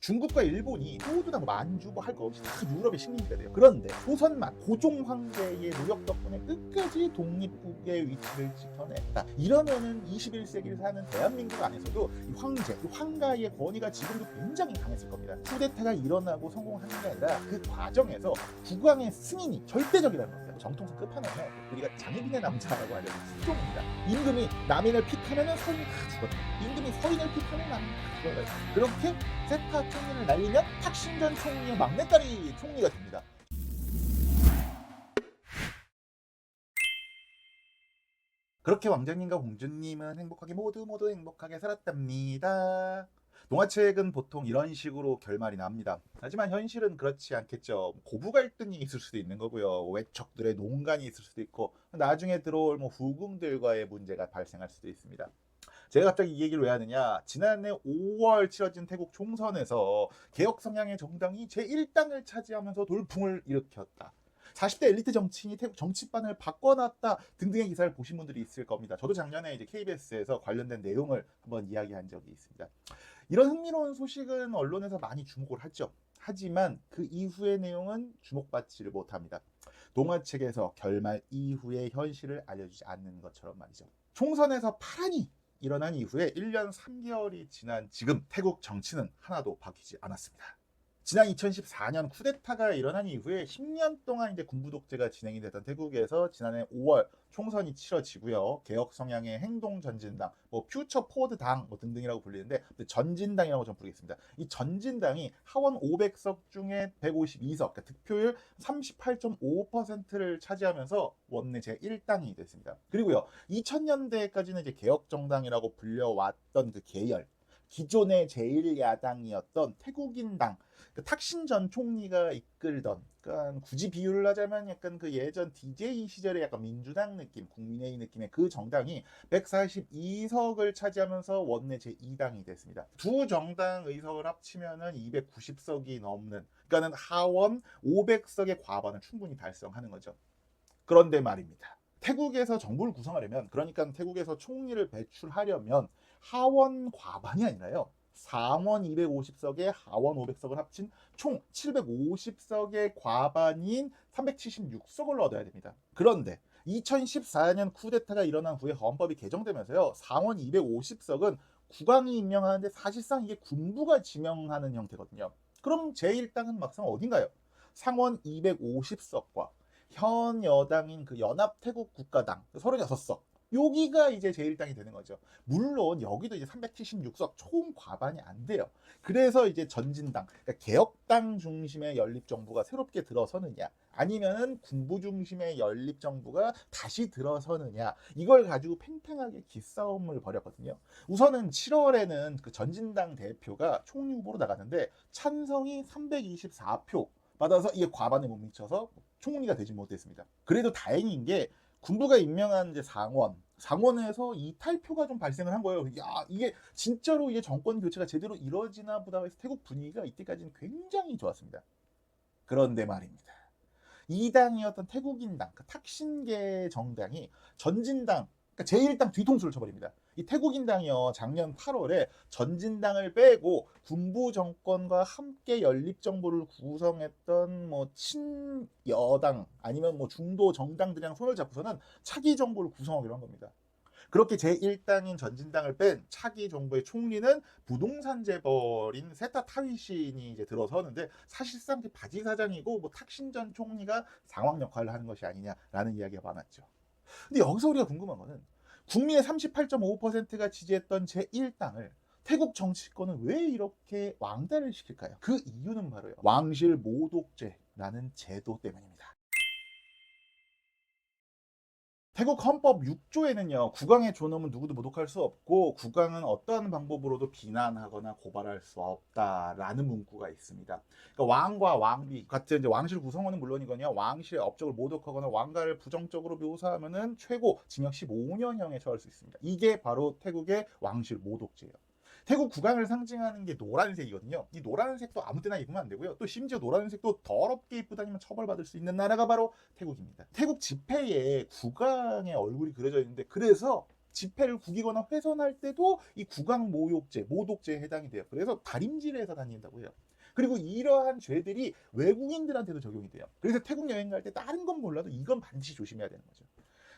중국과 일본이 모두 다 만주 할 거 없이 다 유럽의 식민지가 돼요. 그런데 조선만 고종 황제의 노력 덕분에 끝까지 독립국의 위치를 지켜냈다. 이러면은 21세기를 사는 대한민국 안에서도 이 황제, 이 황가의 권위가 지금도 굉장히 강했을 겁니다. 쿠데타가 일어나고 성공하는 게 아니라 그 과정에서 국왕의 승인이 절대적이라는 겁니다. 정통성 끝판왕은 우리가 장희빈의 남자라고 알려진 수종입니다. 임금이 남인을 픽하면은 서인이 다 죽었다. 임금이 서인을 픽하면 남인이 다 죽어요. 그렇게 세타 총리를 날리면 탁신전 총리의 막내딸이 총리가 됩니다. 그렇게 왕자님과 공주님은 행복하게 모두 행복하게 살았답니다. 동화책은 보통 이런 식으로 결말이 납니다. 하지만 현실은 그렇지 않겠죠. 고부 갈등이 있을 수도 있는 거고요. 외척들의 농간이 있을 수도 있고 나중에 들어올 후궁들과의 문제가 발생할 수도 있습니다. 제가 갑자기 이 얘기를 왜 하느냐, 지난해 5월 치러진 태국 총선에서 개혁 성향의 정당이 제1당을 차지하면서 돌풍을 일으켰다. 40대 엘리트 정치인이 태국 정치판을 바꿔놨다 등등의 기사를 보신 분들이 있을 겁니다. 저도 작년에 이제 KBS에서 관련된 내용을 한번 이야기한 적이 있습니다. 이런 흥미로운 소식은 언론에서 많이 주목을 하죠. 하지만 그 이후의 내용은 주목받지를 못합니다. 동화책에서 결말 이후의 현실을 알려주지 않는 것처럼 말이죠. 총선에서 파란이 일어난 이후에 1년 3개월이 지난 지금 태국 정치는 하나도 바뀌지 않았습니다. 지난 2014년 쿠데타가 일어난 이후에 10년 동안 이제 군부 독재가 진행이 됐던 태국에서 지난해 5월 총선이 치러지고요. 개혁 성향의 행동 전진당, 퓨처 포워드 당 등등이라고 불리는데 전진당이라고 좀 부르겠습니다. 이 전진당이 하원 500석 중에 152석, 그러니까 득표율 38.5%를 차지하면서 원내 제1당이 됐습니다. 그리고요, 2000년대까지는 이제 개혁 정당이라고 불려왔던 그 계열, 기존의 제1야당이었던 태국인당, 그 탁신 전 총리가 이끌던, 그러니까 굳이 비유를 하자면 약간 그 예전 DJ 시절의 약간 민주당 느낌, 국민의힘 느낌의 그 정당이 142석을 차지하면서 원내 제2당이 됐습니다. 두 정당 의석을 합치면은 290석이 넘는, 그러니까는 하원 500석의 과반을 충분히 달성하는 거죠. 그런데 말입니다. 태국에서 정부를 구성하려면, 그러니까 태국에서 총리를 배출하려면 하원 과반이 아니라요, 상원 250석에 하원 500석을 합친 총 750석의 과반인 376석을 얻어야 됩니다. 그런데 2014년 쿠데타가 일어난 후에 헌법이 개정되면서요, 상원 250석은 국왕이 임명하는데 사실상 이게 군부가 지명하는 형태거든요. 그럼 제1당은 막상 어딘가요? 상원 250석과 현 여당인 그 연합태국국가당 36석, 여기가 이제 제1당이 되는 거죠. 물론 여기도 이제 376석 총 과반이 안 돼요. 그래서 이제 전진당, 그러니까 개혁당 중심의 연립정부가 새롭게 들어서느냐, 아니면은 군부 중심의 연립정부가 다시 들어서느냐, 이걸 가지고 팽팽하게 기싸움을 벌였거든요. 우선은 7월에는 그 전진당 대표가 총리 후보로 나갔는데 찬성이 324표 받아서 이게 과반에 못 미쳐서 총리가 되지 못했습니다. 그래도 다행인 게 군부가 임명한 이제 상원에서 이탈표가 좀 발생을 한 거예요. 야, 이게 진짜로 이게 정권 교체가 제대로 이루어지나 보다 해서 태국 분위기가 이때까지는 굉장히 좋았습니다. 그런데 말입니다. 이 당이었던 태국인당, 그 탁신계 정당이 전진당, 그러니까 제1당 뒤통수를 쳐버립니다. 이 태국인당이요, 작년 8월에 전진당을 빼고 군부 정권과 함께 연립정부를 구성했던 친여당 아니면 중도 정당들이랑 손을 잡고서는 차기 정부를 구성하기로 한 겁니다. 그렇게 제1당인 전진당을 뺀 차기 정부의 총리는 부동산 재벌인 세타 타위신이 이제 들어서는데, 사실상 바지 사장이고 탁신 전 총리가 상황 역할을 하는 것이 아니냐라는 이야기가 많았죠. 근데 여기서 우리가 궁금한 거는, 국민의 38.5%가 지지했던 제1당을 태국 정치권은 왜 이렇게 왕따를 시킬까요? 그 이유는 바로요, 왕실 모독죄라는 제도 때문입니다. 태국 헌법 6조에는요, 국왕의 존엄은 누구도 모독할 수 없고 국왕은 어떠한 방법으로도 비난하거나 고발할 수 없다라는 문구가 있습니다. 그러니까 왕과 왕비 같은 이제 왕실 구성원은 물론이거니와 왕실의 업적을 모독하거나 왕가를 부정적으로 묘사하면은 최고 징역 15년형에 처할 수 있습니다. 이게 바로 태국의 왕실 모독죄예요. 태국 국왕을 상징하는 게 노란색이거든요. 이 노란색도 아무 때나 입으면 안 되고요. 또 심지어 노란색도 더럽게 입고 다니면 처벌받을 수 있는 나라가 바로 태국입니다. 태국 지폐에 국왕의 얼굴이 그려져 있는데, 그래서 지폐를 구기거나 훼손할 때도 이 국왕 모욕죄, 모독죄에 해당이 돼요. 그래서 다림질을 해서 다닌다고 해요. 그리고 이러한 죄들이 외국인들한테도 적용이 돼요. 그래서 태국 여행 갈 때 다른 건 몰라도 이건 반드시 조심해야 되는 거죠.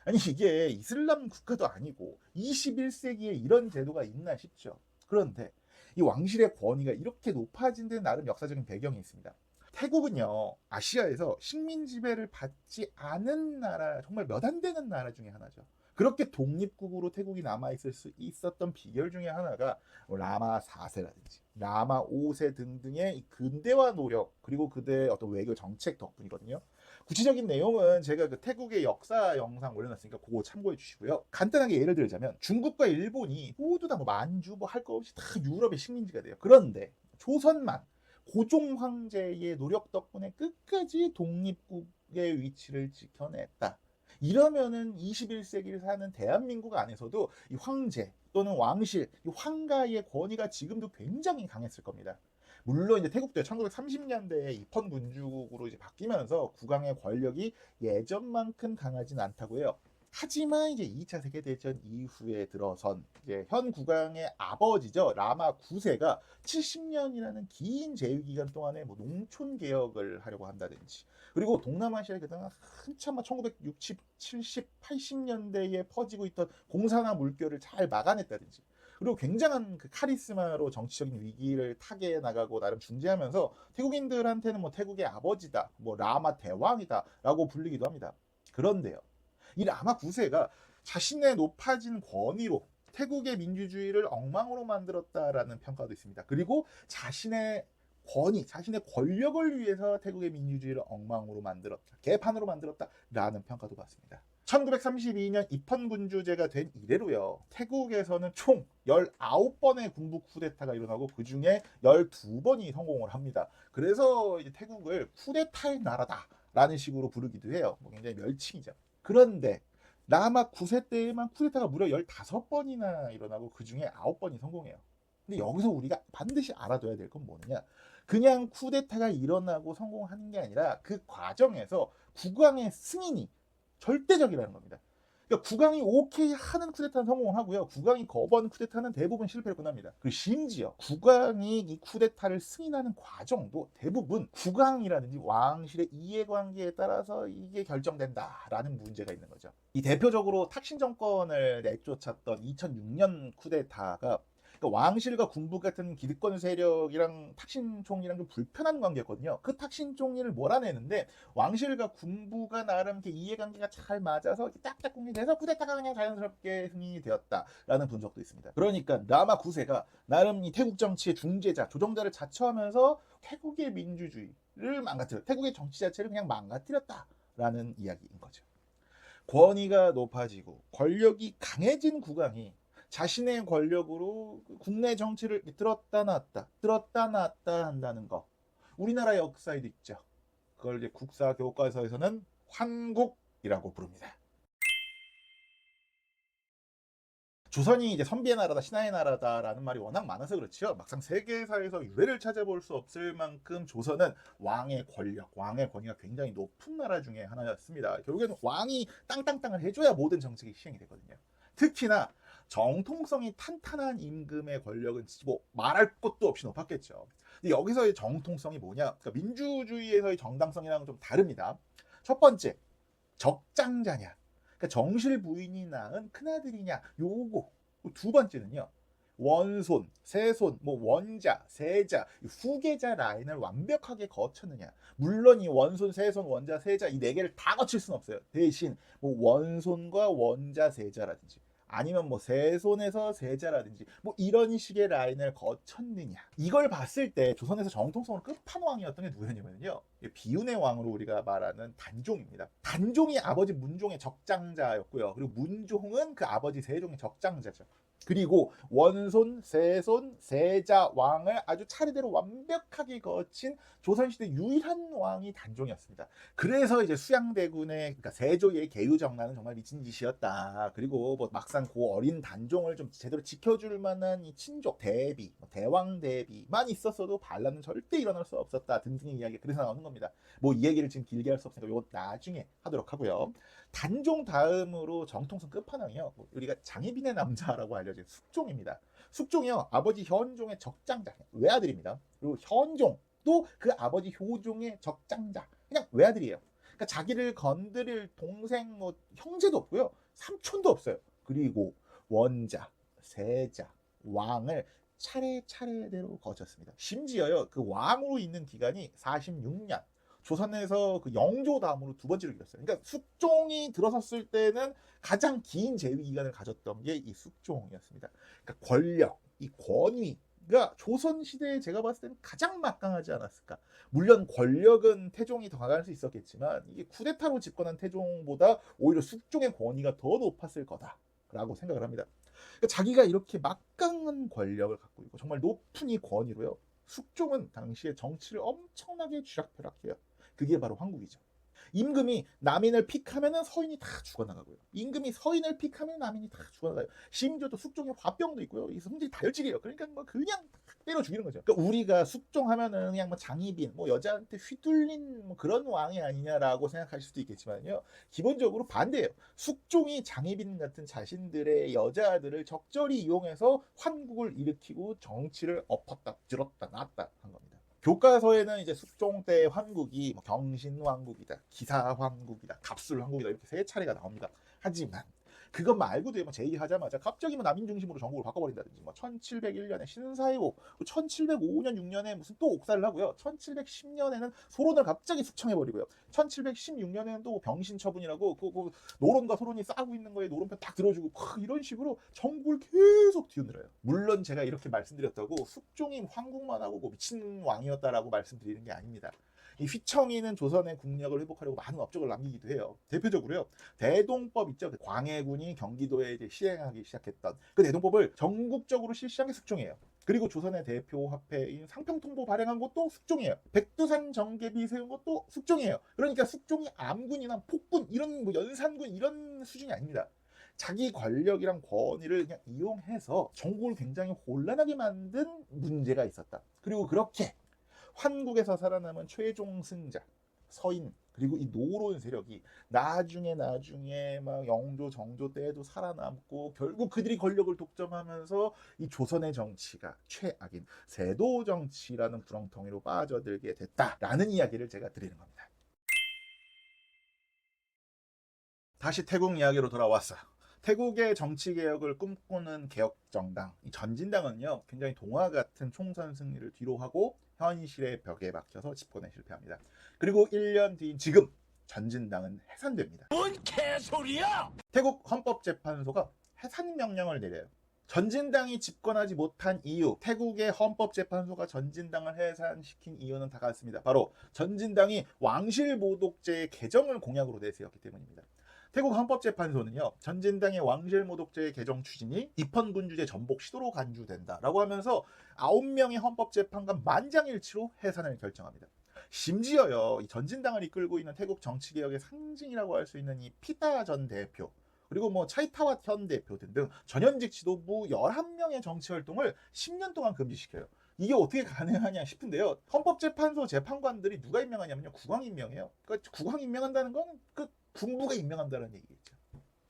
아니 이게 이슬람 국가도 아니고 21세기에 이런 제도가 있나 싶죠. 그런데 이 왕실의 권위가 이렇게 높아진 데는 나름 역사적인 배경이 있습니다. 태국은요, 아시아에서 식민 지배를 받지 않은 나라, 정말 몇 안 되는 나라 중에 하나죠. 그렇게 독립국으로 태국이 남아있을 수 있었던 비결 중에 하나가 라마 4세라든지 라마 5세 등등의 이 근대화 노력, 그리고 그들의 어떤 외교 정책 덕분이거든요. 구체적인 내용은 제가 그 태국의 역사 영상 올려놨으니까 그거 참고해 주시고요. 간단하게 예를 들자면 중국과 일본이 모두 다 뭐 만주 뭐 할 거 없이 다 유럽의 식민지가 돼요. 그런데 조선만 고종 황제의 노력 덕분에 끝까지 독립국의 위치를 지켜냈다. 이러면은 21세기를 사는 대한민국 안에서도 이 황제 또는 왕실, 이 황가의 권위가 지금도 굉장히 강했을 겁니다. 물론 이제 태국도 1930년대에 입헌 군주국으로 이제 바뀌면서 국왕의 권력이 예전만큼 강하진 않다고 해요. 하지만 이제 2차 세계대전 이후에 들어선 이제 현 국왕의 아버지죠. 라마 9세가 70년이라는 긴 재위 기간 동안에 뭐 농촌 개혁을 하려고 한다든지, 그리고 동남아시아에 그동안 한참 1960, 70, 80년대에 퍼지고 있던 공산화 물결을 잘 막아냈다든지, 그리고 굉장한 그 카리스마로 정치적인 위기를 타개해 나가고 나름 중재하면서 태국인들한테는 뭐 태국의 아버지다, 뭐 라마 대왕이다라고 불리기도 합니다. 그런데요, 이 라마 9세가 자신의 높아진 권위로 태국의 민주주의를 엉망으로 만들었다라는 평가도 있습니다. 그리고 자신의 권위, 자신의 권력을 위해서 태국의 민주주의를 엉망으로 만들었다, 개판으로 만들었다라는 평가도 받습니다. 1932년 입헌군주제가 된 이래로요, 태국에서는 총 19번의 군부 쿠데타가 일어나고 그 중에 12번이 성공을 합니다. 그래서 이제 태국을 쿠데타의 나라다라는 식으로 부르기도 해요. 뭐 굉장히 멸칭이죠. 그런데 라마 9세 때에만 쿠데타가 무려 15번이나 일어나고 그 중에 9번이 성공해요. 근데 여기서 우리가 반드시 알아둬야 될 건 뭐느냐? 그냥 쿠데타가 일어나고 성공하는 게 아니라 그 과정에서 국왕의 승인이 절대적이라는 겁니다. 그러니까 국왕이 오케이 하는 쿠데타는 성공을 하고요, 국왕이 거부하는 쿠데타는 대부분 실패로 끝납니다. 그리고 심지어 국왕이 이 쿠데타를 승인하는 과정도 대부분 국왕이라든지 왕실의 이해관계에 따라서 이게 결정된다라는 문제가 있는 거죠. 이 대표적으로 탁신 정권을 내쫓았던 2006년 쿠데타가, 그러니까 왕실과 군부 같은 기득권 세력이랑 탁신 총리랑 좀 불편한 관계였거든요. 그 탁신 총리를 몰아내는데 왕실과 군부가 나름 이렇게 이해관계가 잘 맞아서 딱딱공이 돼서 쿠데타가 그냥 자연스럽게 승인이 되었다라는 분석도 있습니다. 그러니까 라마 9세가 나름 이 태국 정치의 중재자, 조정자를 자처하면서 태국의 민주주의를 망가뜨려, 태국의 정치 자체를 그냥 망가뜨렸다라는 이야기인 거죠. 권위가 높아지고 권력이 강해진 국왕이 자신의 권력으로 국내 정치를 들었다 놨다 한다는 거, 우리나라 역사에도 있죠. 그걸 이제 국사 교과서에서는 환국이라고 부릅니다. 조선이 이제 선비의 나라다, 신하의 나라다라는 말이 워낙 많아서 그렇지요. 막상 세계사에서 유래를 찾아볼 수 없을 만큼 조선은 왕의 권력, 왕의 권위가 굉장히 높은 나라 중에 하나였습니다. 결국에는 왕이 땅땅땅을 해줘야 모든 정책이 시행이 되거든요. 특히나 정통성이 탄탄한 임금의 권력은 뭐 말할 것도 없이 높았겠죠. 근데 여기서의 정통성이 뭐냐? 그러니까 민주주의에서의 정당성이랑 좀 다릅니다. 첫 번째, 적장자냐? 그러니까 정실 부인이 낳은 큰아들이냐? 요거. 두 번째는요, 원손, 세손, 뭐 원자, 세자, 후계자 라인을 완벽하게 거쳤느냐. 물론 이 원손, 세손, 원자, 세자 이 네 개를 다 거칠 수는 없어요. 대신 뭐 원손과 원자, 세자라든지, 아니면 뭐 세손에서 세자라든지 뭐 이런 식의 라인을 거쳤느냐. 이걸 봤을 때 조선에서 정통성으로 끝판왕이었던 게 누구였냐면요, 비운의 왕으로 우리가 말하는 단종입니다. 단종이 아버지 문종의 적장자였고요, 그리고 문종은 그 아버지 세종의 적장자죠. 그리고 원손, 세손, 세자 왕을 아주 차례대로 완벽하게 거친 조선시대 유일한 왕이 단종이었습니다. 그래서 이제 수양대군의, 그러니까 세조의 계유정난은 정말 미친 짓이었다. 그리고 뭐 막상 그 어린 단종을 좀 제대로 지켜줄 만한 이 친족 대비, 대왕 대비만 있었어도 반란은 절대 일어날 수 없었다 등등의 이야기, 그래서 나오는 겁니다. 뭐 이 얘기를 지금 길게 할 수 없으니까 이거 나중에 하도록 하고요. 단종 다음으로 정통성 끝판왕이요. 우리가 장희빈의 남자라고 알려진 숙종입니다. 숙종이요. 아버지 현종의 적장자, 외아들입니다. 그리고 현종도 그 아버지 효종의 적장자, 그냥 외아들이에요. 그러니까 자기를 건드릴 동생, 뭐 형제도 없고요. 삼촌도 없어요. 그리고 원자, 세자, 왕을 차례차례대로 거쳤습니다. 심지어요, 그 왕으로 있는 기간이 46년. 조선에서 그 영조 다음으로 두 번째로 길었어요. 그러니까 숙종이 들어섰을 때는 가장 긴 재위 기간을 가졌던 게 이 숙종이었습니다. 그러니까 권력, 이 권위가 조선 시대에 제가 봤을 때는 가장 막강하지 않았을까. 물론 권력은 태종이 더 강할 수 있었겠지만 이게 쿠데타로 집권한 태종보다 오히려 숙종의 권위가 더 높았을 거다라고 생각을 합니다. 그러니까 자기가 이렇게 막강한 권력을 갖고 있고 정말 높은 이 권위로요. 숙종은 당시에 정치를 엄청나게 쥐락펴락해요. 그게 바로 황국이죠. 임금이 남인을 픽하면은 서인이 다 죽어나가고요. 임금이 서인을 픽하면 남인이 다 죽어나가요. 심지어 또 숙종에 화병도 있고요. 이 성질이 다혈질이에요. 그러니까 뭐 그냥 때려 죽이는 거죠. 그러니까 우리가 숙종하면은 그냥 뭐 장희빈, 뭐 여자한테 휘둘린 뭐 그런 왕이 아니냐라고 생각하실 수도 있겠지만요. 기본적으로 반대예요. 숙종이 장희빈 같은 자신들의 여자들을 적절히 이용해서 환국을 일으키고 정치를 엎었다, 들었다, 놨다 한 겁니다. 교과서에는 이제 숙종 때 황국이 뭐 경신왕국이다, 기사황국이다, 갑술황국이다 이렇게 세 차례가 나옵니다. 하지만 그것 말고도 뭐 제의하자마자 갑자기 뭐 남인 중심으로 정국을 바꿔버린다든지 뭐 1701년에 신사이고 1705년 6년에 무슨 또 옥살을 하고요. 1710년에는 소론을 갑자기 숙청해버리고요. 1716년에는 또 병신 처분이라고 그 노론과 소론이 싸우고 있는 거에 노론편 딱 들어주고 이런 식으로 정국을 계속 뒤흔들어요. 물론 제가 이렇게 말씀드렸다고 숙종이 황국만 하고 미친 왕이었다라고 말씀드리는 게 아닙니다. 이 휘청이는 조선의 국력을 회복하려고 많은 업적을 남기기도 해요. 대표적으로요, 대동법 있죠. 광해군이 경기도에 이제 시행하기 시작했던 그 대동법을 전국적으로 실시한 게 숙종이에요. 그리고 조선의 대표 화폐인 상평통보 발행한 것도 숙종이에요. 백두산 정계비 세운 것도 숙종이에요. 그러니까 숙종이 암군이나 폭군 이런 뭐 연산군 이런 수준이 아닙니다. 자기 권력이랑 권위를 그냥 이용해서 정국을 굉장히 혼란하게 만든 문제가 있었다. 그리고 그렇게 환국에서 살아남은 최종 승자 서인 그리고 이 노론 세력이 나중에 막 영조 정조 때에도 살아남고 결국 그들이 권력을 독점하면서 이 조선의 정치가 최악인 세도 정치라는 구렁텅이로 빠져들게 됐다라는 이야기를 제가 드리는 겁니다. 다시 태국 이야기로 돌아왔어요. 태국의 정치 개혁을 꿈꾸는 개혁정당 전진당은요, 굉장히 동화 같은 총선 승리를 뒤로하고 현실의 벽에 막혀서 집권에 실패합니다. 그리고 1년 뒤인 지금 전진당은 해산됩니다. 뭔 개소리야! 태국 헌법재판소가 해산 명령을 내려요. 전진당이 집권하지 못한 이유, 태국의 헌법재판소가 전진당을 해산시킨 이유는 다 같습니다. 바로 전진당이 왕실모독제의 개정을 공약으로 내세웠기 때문입니다. 태국 헌법재판소는요, 전진당의 왕실모독제의 개정 추진이 입헌군주제 전복 시도로 간주된다라고 하면서 9명의 헌법재판관 만장일치로 해산을 결정합니다. 심지어요, 이 전진당을 이끌고 있는 태국 정치개혁의 상징이라고 할 수 있는 이 피타 전 대표, 그리고 뭐 차이타왓 현 대표 등등 전현직 지도부 11명의 정치 활동을 10년 동안 금지시켜요. 이게 어떻게 가능하냐 싶은데요. 헌법재판소 재판관들이 누가 임명하냐면요, 국왕이 임명해요. 그러니까 국왕이 임명한다는 건 그 군부가 임명한다는 얘기겠죠.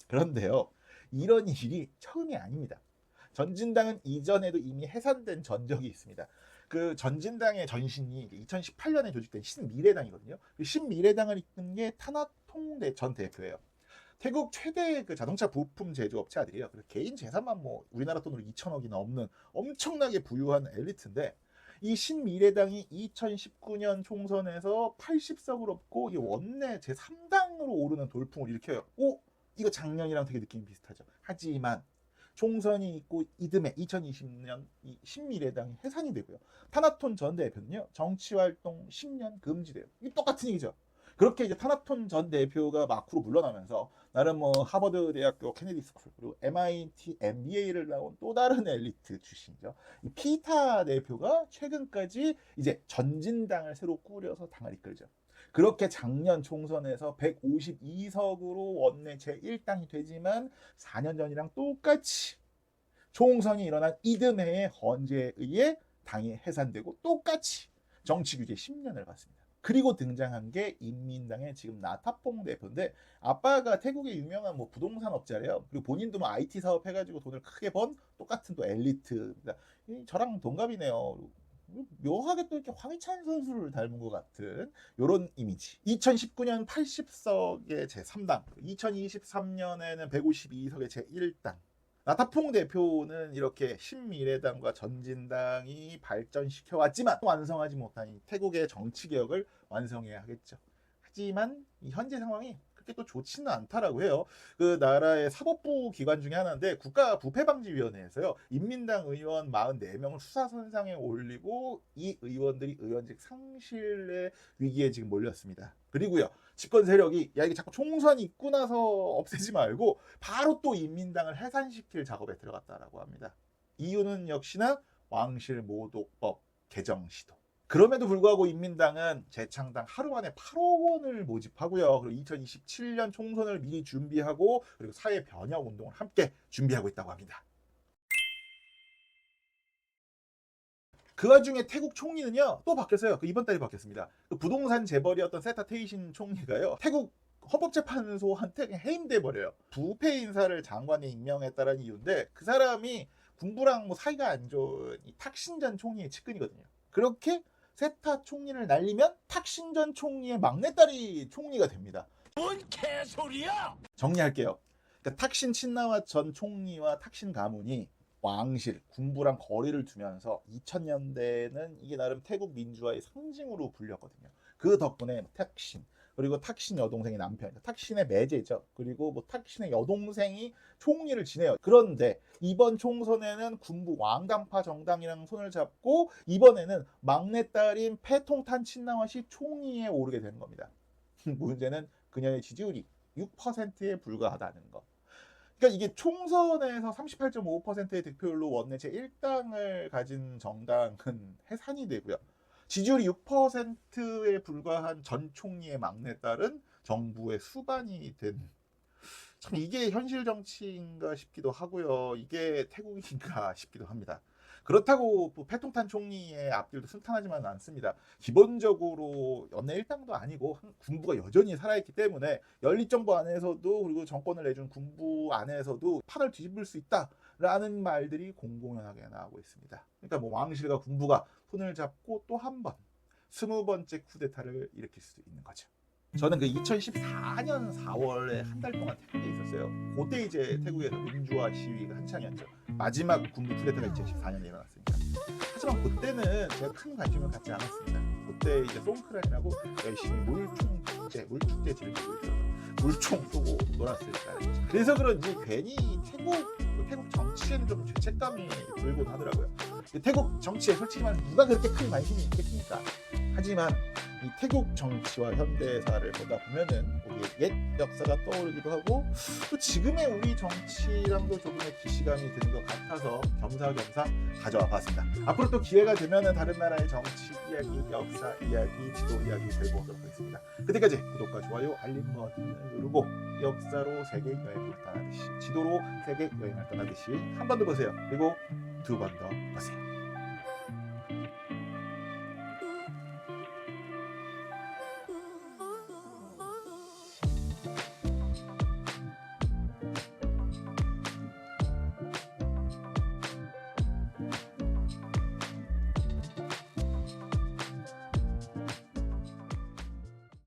그런데요, 이런 일이 처음이 아닙니다. 전진당은 이전에도 이미 해산된 전적이 있습니다. 그 전진당의 전신이 2018년에 조직된 신미래당이거든요. 신미래당을 이끈 게 타나통 전 대표예요. 태국 최대 그 자동차 부품 제조업체 아들이에요. 개인 재산만 뭐 우리나라 돈으로 2천억이 넘는 엄청나게 부유한 엘리트인데, 이 신미래당이 2019년 총선에서 80석을 얻고 이 원내 제3당으로 오르는 돌풍을 일으켜요. 오, 이거 작년이랑 되게 느낌이 비슷하죠. 하지만 총선이 있고 이듬해 2020년 이 신미래당이 해산이 되고요. 타나톤 전 대표는요, 정치활동 10년 금지돼요. 이 똑같은 얘기죠. 그렇게 이제 타나톤 전 대표가 마크로 물러나면서 나름 뭐 하버드 대학교 케네디 스쿨 그리고 MIT MBA를 나온 또 다른 엘리트 출신이죠. 이 피타 대표가 최근까지 이제 전진당을 새로 꾸려서 당을 이끌죠. 그렇게 작년 총선에서 152석으로 원내 제1당이 되지만 4년 전이랑 똑같이 총선이 일어난 이듬해의 헌재에 의해 당이 해산되고 똑같이 정치 규제 10년을 받습니다. 그리고 등장한 게 인민당의 지금 나타퐁 대표인데 아빠가 태국의 유명한 뭐 부동산 업자래요. 그리고 본인도 뭐 IT 사업 해가지고 돈을 크게 번 똑같은 또 엘리트입니다. 저랑 동갑이네요. 묘하게 또 이렇게 황희찬 선수를 닮은 것 같은 이런 이미지. 2019년 80석의 제3당, 2023년에는 152석의 제1당. 나타퐁 대표는 이렇게 신미래당과 전진당이 발전시켜왔지만 완성하지 못한 이 태국의 정치개혁을 완성해야 하겠죠. 하지만 이 현재 상황이 그렇게 또 좋지는 않다라고 해요. 그 나라의 사법부 기관 중에 하나인데 국가부패방지위원회에서요. 인민당 의원 44명을 수사선상에 올리고 이 의원들이 의원직 상실의 위기에 지금 몰렸습니다. 그리고요. 집권 세력이 야 이게 자꾸 총선 있고 나서 없애지 말고 바로 또 인민당을 해산시킬 작업에 들어갔다라고 합니다. 이유는 역시나 왕실모독법 개정 시도. 그럼에도 불구하고 인민당은 재창당 하루 만에 8억 원을 모집하고요. 그리고 2027년 총선을 미리 준비하고 그리고 사회 변혁 운동을 함께 준비하고 있다고 합니다. 그 와중에 태국 총리는요 또 바뀌었어요. 이번 달에 바뀌었습니다. 부동산 재벌이었던 세타 테이신 총리가요 태국 헌법재판소한테 해임돼 버려요. 부패 인사를 장관에 임명했다는 이유인데 그 사람이 군부랑 뭐 사이가 안 좋은 이 탁신전 총리의 측근이거든요. 그렇게 세타 총리를 날리면 탁신전 총리의 막내딸이 총리가 됩니다. 뭔 개소리야! 정리할게요. 그러니까 탁신 친나와 전 총리와 탁신 가문이 왕실, 군부랑 거리를 두면서 2000년대에는 이게 나름 태국 민주화의 상징으로 불렸거든요. 그 덕분에 탁신, 그리고 탁신 여동생의 남편, 탁신의 매제죠. 그리고 뭐 탁신의 여동생이 총리를 지내요. 그런데 이번 총선에는 군부 왕당파 정당이랑 손을 잡고 이번에는 막내딸인 패통탄 친나와시 총리에 오르게 되는 겁니다. 문제는 그녀의 지지율이 6%에 불과하다는 거. 그러니까 이게 총선에서 38.5%의 득표율로 원내 제1당을 가진 정당은 해산이 되고요. 지지율이 6%에 불과한 전 총리의 막내딸은 정부의 수반이 된, 참 이게 현실 정치인가 싶기도 하고요. 이게 태국인가 싶기도 합니다. 그렇다고 패통탄 총리의 앞길도 순탄하지만 않습니다. 기본적으로 연내 일당도 아니고 군부가 여전히 살아있기 때문에 연립정부 안에서도 그리고 정권을 내준 군부 안에서도 판을 뒤집을 수 있다라는 말들이 공공연하게 나오고 있습니다. 그러니까 뭐 왕실과 군부가 손을 잡고 또 한 번 20번째 쿠데타를 일으킬 수도 있는 거죠. 저는 그 2014년 4월에 한 달 동안 태국에 있었어요. 그때 이제 태국에서 민주화 시위가 한창이었죠. 마지막 군부 쿠데타가 2014년에 일어났으니까. 하지만 그때는 제가 큰 관심을 갖지 않았습니다. 그때 이제 송크란이라고 열심히 물축제 즐기고 있어서 물총 쏘고 놀았을 때. 그래서 그런지 괜히 태국 정치에는 좀 죄책감이 들곤 하더라고요. 태국 정치에 솔직히 말해서 누가 그렇게 큰 관심이 있겠습니까? 하지만 이 태국 정치와 현대사를 보다 보면은 우리의 옛 역사가 떠오르기도 하고 또 지금의 우리 정치랑도 조금의 기시감이 드는 것 같아서 겸사겸사 가져와 봤습니다. 앞으로 또 기회가 되면은 다른 나라의 정치 이야기, 역사 이야기, 지도 이야기 들고 오도록 하겠습니다. 그때까지 구독과 좋아요, 알림 버튼을 누르고 역사로 세계 여행을 떠나듯이 지도로 세계 여행을 떠나듯이 한 번 더 보세요. 그리고 두 번 더 보세요.